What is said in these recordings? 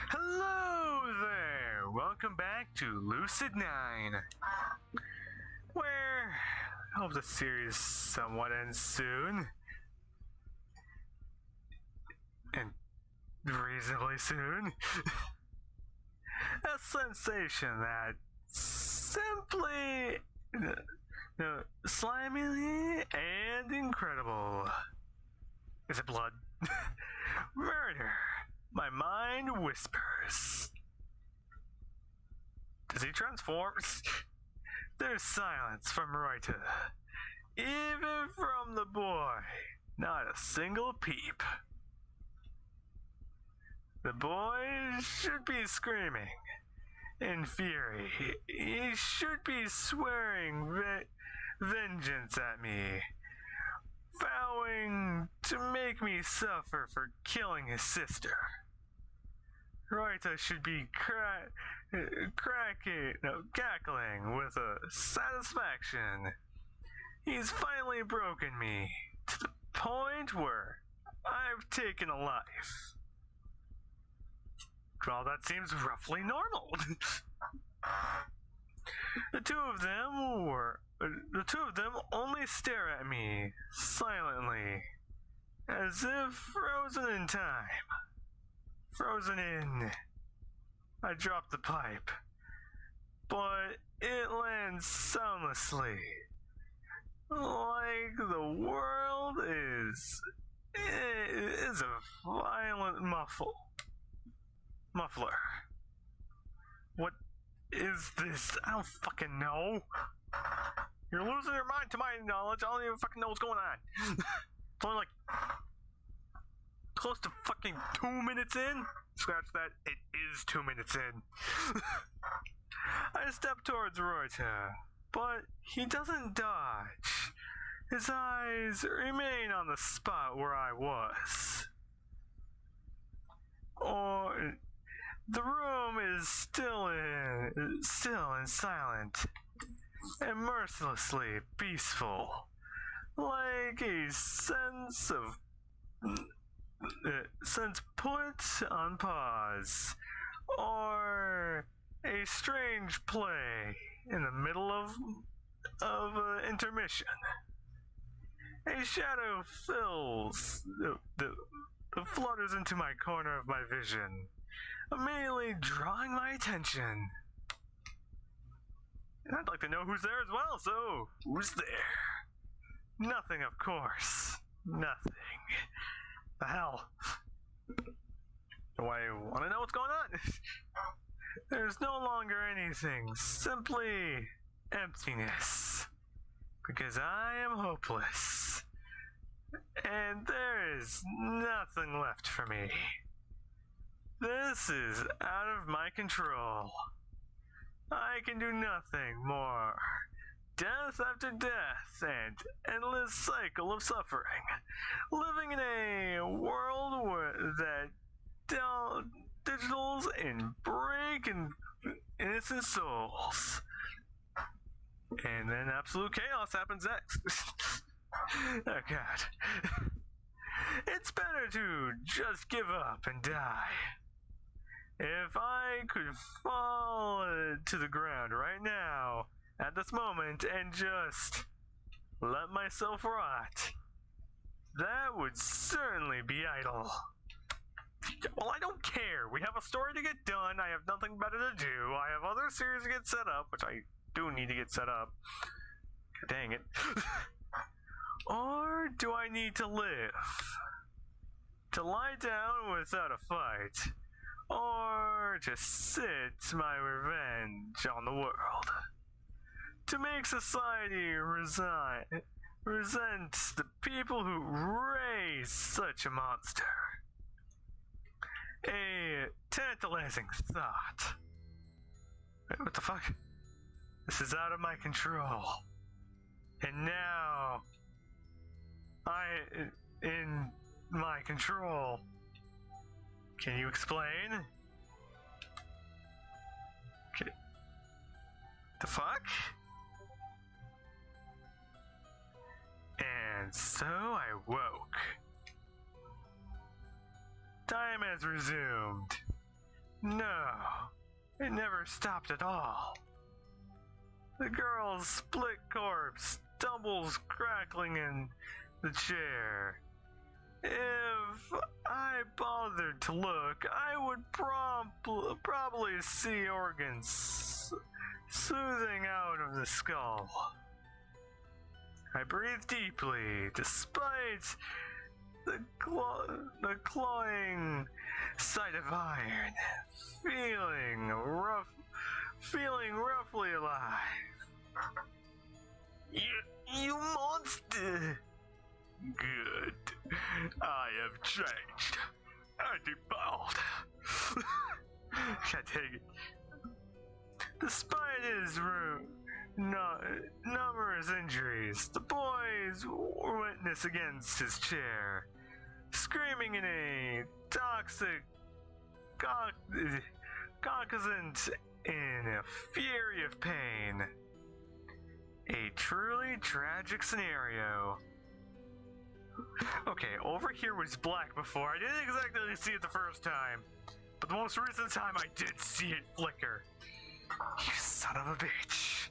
Hello there! Welcome back to Lucid9, where I hope the series somewhat ends soon. And reasonably soon. A sensation that simply slimy and incredible. Is it blood? Murder. My mind whispers. Does he transform? There's silence from Reuter. Even from the boy. Not a single peep. The boy should be screaming in fury. He should be swearing vengeance at me, vowing to make me suffer for killing his sister. Reuter should be cackling with a satisfaction. He's finally broken me to the point where I've taken a life. Well, that seems roughly normal. The two of them only stare at me silently, as if frozen in time. Frozen in. I drop the pipe, but it lands soundlessly, like the world is a violent muffler. What is this? I don't fucking know. You're losing your mind to my knowledge. I don't even fucking know what's going on. It's only like close to fucking 2 minutes in. Scratch that. It is 2 minutes in. I step towards Reuter, but he doesn't dodge. His eyes remain on the spot where I was. Or the room is still and silent, and mercilessly peaceful, like a sense put on pause, or a strange play in the middle of intermission. A shadow fills flutters into my corner of my vision, immediately drawing my attention. And I'd like to know who's there as well, so who's there? Nothing, of course. Nothing. The hell? Do I want to know what's going on? There's no longer anything, simply emptiness. Because I am hopeless. And there is nothing left for me. This is out of my control. I can do nothing more. Death after death and endless cycle of suffering. Living in a world that digitals and break innocent souls. And then absolute chaos happens next. Oh god. It's better to just give up and die. If I could fall to the ground right now, at this moment, and just let myself rot, that would certainly be idle. Well, I don't care. We have a story to get done. I have nothing better to do. I have other series to get set up, which I do need to get set up. Dang it. Or do I need to live? To lie down without a fight? Or just sit my revenge on the world? To make society resent the people who raise such a monster? A tantalizing thought. Wait, what the fuck? This is out of my control. And now, in my control. Can you explain? Okay. The fuck? And so I woke. Time has resumed. No, it never stopped at all. The girl's split corpse stumbles crackling in the chair. If I bothered to look, I would probably see organs soothing out of the skull. I breathe deeply, despite the cloying sight of iron, feeling roughly alive. You monster! Good. I have changed. And evolved. Can't take it. Despite his numerous injuries, the boys witness against his chair, screaming in a toxic cognizant in a fury of pain. A truly tragic scenario. Okay, over here was black before. I didn't exactly see it the first time, but the most recent time I did see it flicker. You son of a bitch.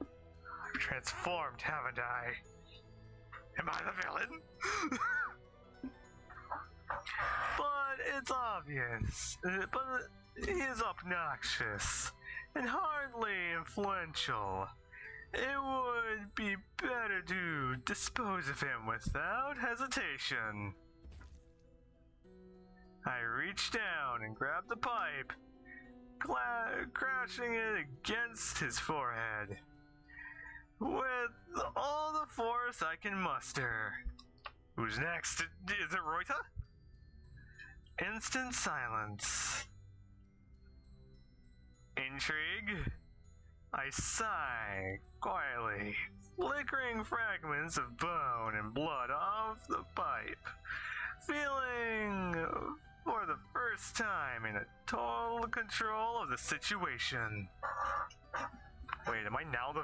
I've transformed, haven't I? Am I the villain? But it's obvious. But he is obnoxious and hardly influential. It would be better to dispose of him without hesitation. I reached down and grabbed the pipe, crashing it against his forehead with all the force I can muster. Who's next? Is it Roita? Instant silence. Intrigue? I sigh quietly, flickering fragments of bone and blood off the pipe, feeling for the first time in a total control of the situation. Wait, am I now the...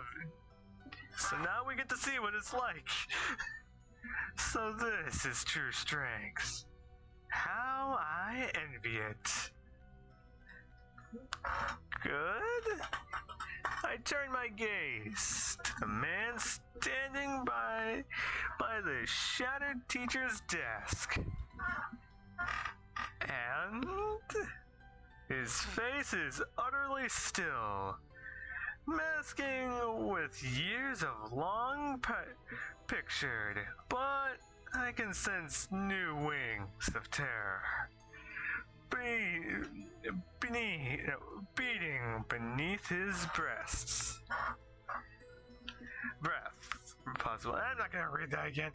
So now we get to see what it's like. So this is true strength. How I envy it. Good? I turn my gaze to the man standing by the shattered teacher's desk. And his face is utterly still, masking with years of long pictured, but I can sense new wings of terror. Beating beneath his breasts. Breath. Impossible. I'm not gonna read that again.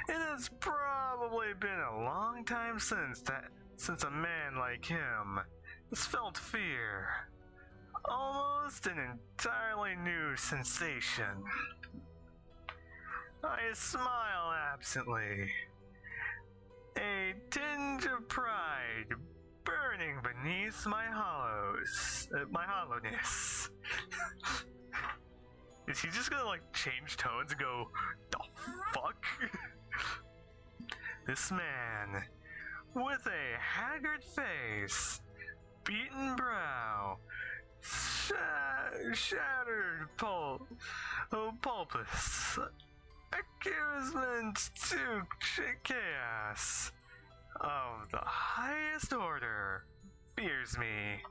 It has probably been a long time since a man like him has felt fear. Almost an entirely new sensation. I smile absently. A tinge of pride burning beneath my hollowness. Is he just gonna like change tones and go, the fuck? This man, with a haggard face, beaten brow, shattered pulpus, accusement to chaos of the highest order, fears me.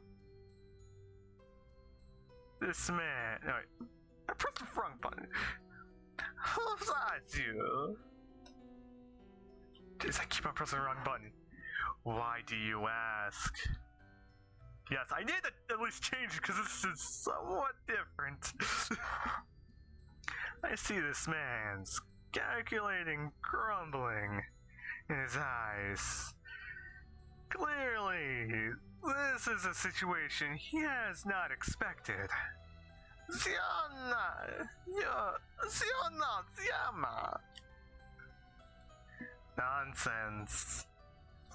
This man... No, wait. I pressed the wrong button. Who's that you? Just I keep on pressing the wrong button. Why do you ask? Yes, I need to at least change it because this is somewhat different. I see this man's calculating grumbling in his eyes. Clearly, this is a situation he has not expected. Nonsense.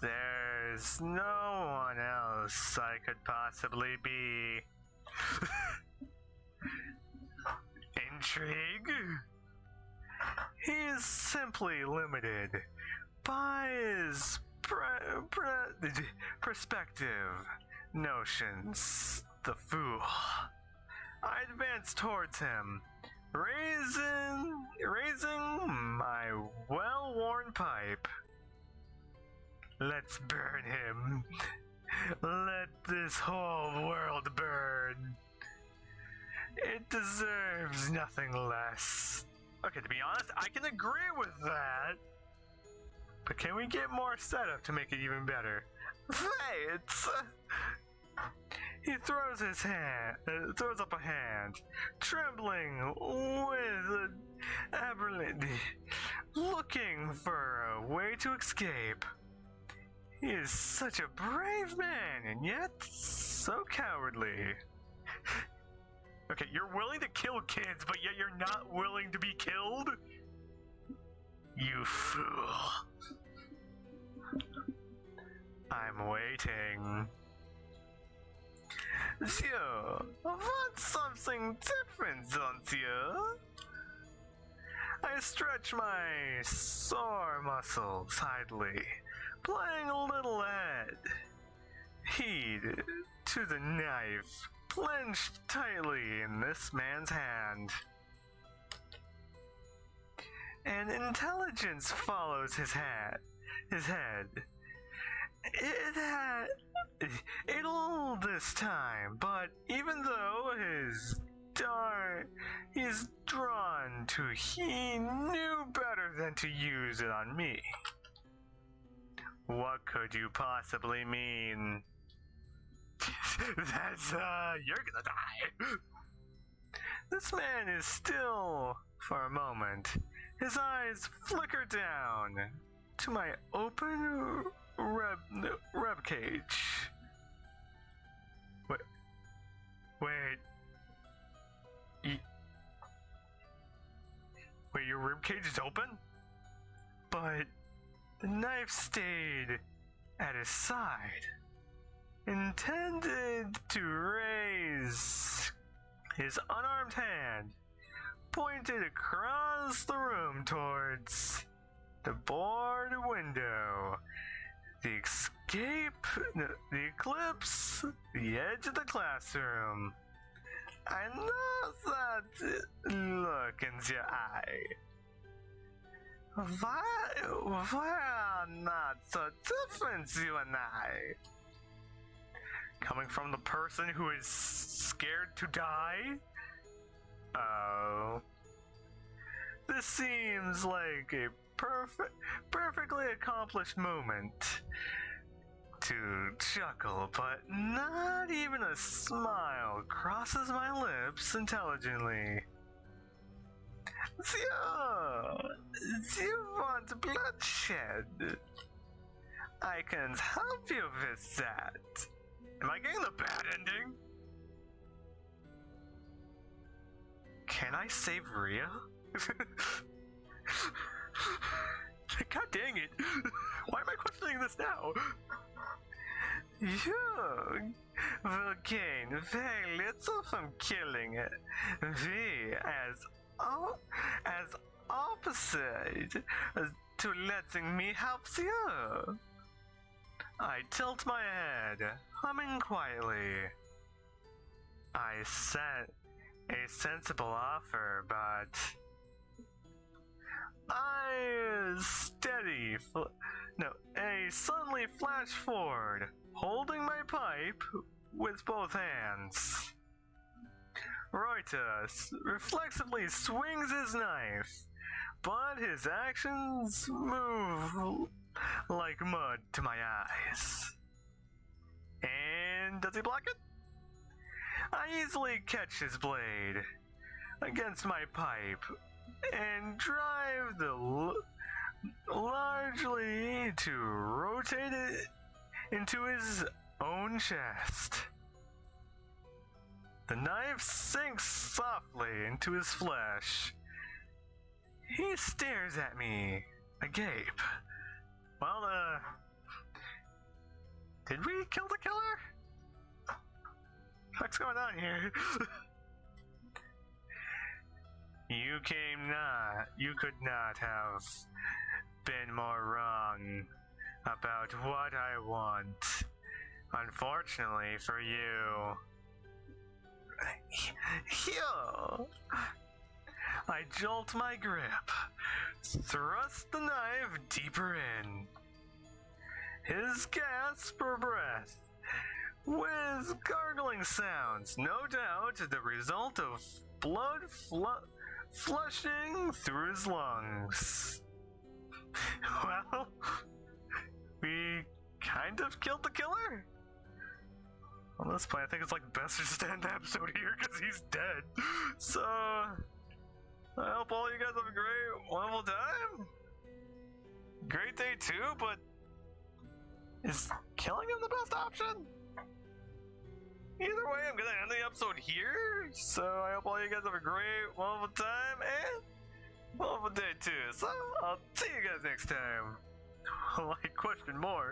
There's no one else I could possibly be. Intrigue? He's simply limited by his perspective, notions, the fool. I advanced towards him, raising my well-worn pipe. Let's burn him. Let this whole world burn. It deserves nothing less. Okay, to be honest, I can agree with that. But can we get more setup to make it even better? Wait! He throws up a hand, trembling with looking for a way to escape. He is such a brave man, and yet so cowardly. Okay, you're willing to kill kids, but yet you're not willing to be killed? You fool. I'm waiting. You want something different, don't you? I stretch my sore muscles idly, playing a little head. Heed to the knife clenched tightly in this man's hand. And intelligence follows his head. It'll this time, but even though he's drawn to, he knew better than to use it on me. What could you possibly mean? That's, you're gonna die. This man is still for a moment. His eyes flicker down to my open rib cage. Wait, your rib cage is open? But the knife stayed at his side, intended to raise his unarmed hand, pointed across the room towards the board window, the eclipse, the edge of the classroom. I know that look in your eye. Why are not so different, you and I? Coming from the person who is scared to die? Oh. This seems like a perfectly accomplished moment to chuckle, but not even a smile crosses my lips intelligently. You want bloodshed? I can help you with that. Am I getting the bad ending? Can I save Rhea? God dang it. Why am I questioning this now? You will gain very little from killing it. We, as opposite to letting me help you. I tilt my head, humming quietly. I set a sensible offer, but I suddenly flash forward, holding my pipe with both hands. Reuters reflexively swings his knife, but his actions move like mud to my eyes. And does he block it? I easily catch his blade against my pipe and drive the largely to rotate it into his own chest. The knife sinks softly into his flesh. He stares at me, agape. Well, did we kill the killer? What's going on here? You could not have been more wrong. about what I want. Unfortunately for you. Here! I jolt my grip, thrust the knife deeper in. His gasp for breath, with gargling sounds, no doubt the result of blood flushing through his lungs. Well, we kind of killed the killer? On this point, I think it's like best to just end the episode here because he's dead. So, I hope all you guys have a great, wonderful time. Great day too, but is killing him the best option? Either way, I'm gonna end the episode here. So, I hope all you guys have a great, wonderful time and wonderful day too. So, I'll see you guys next time. Like, question more.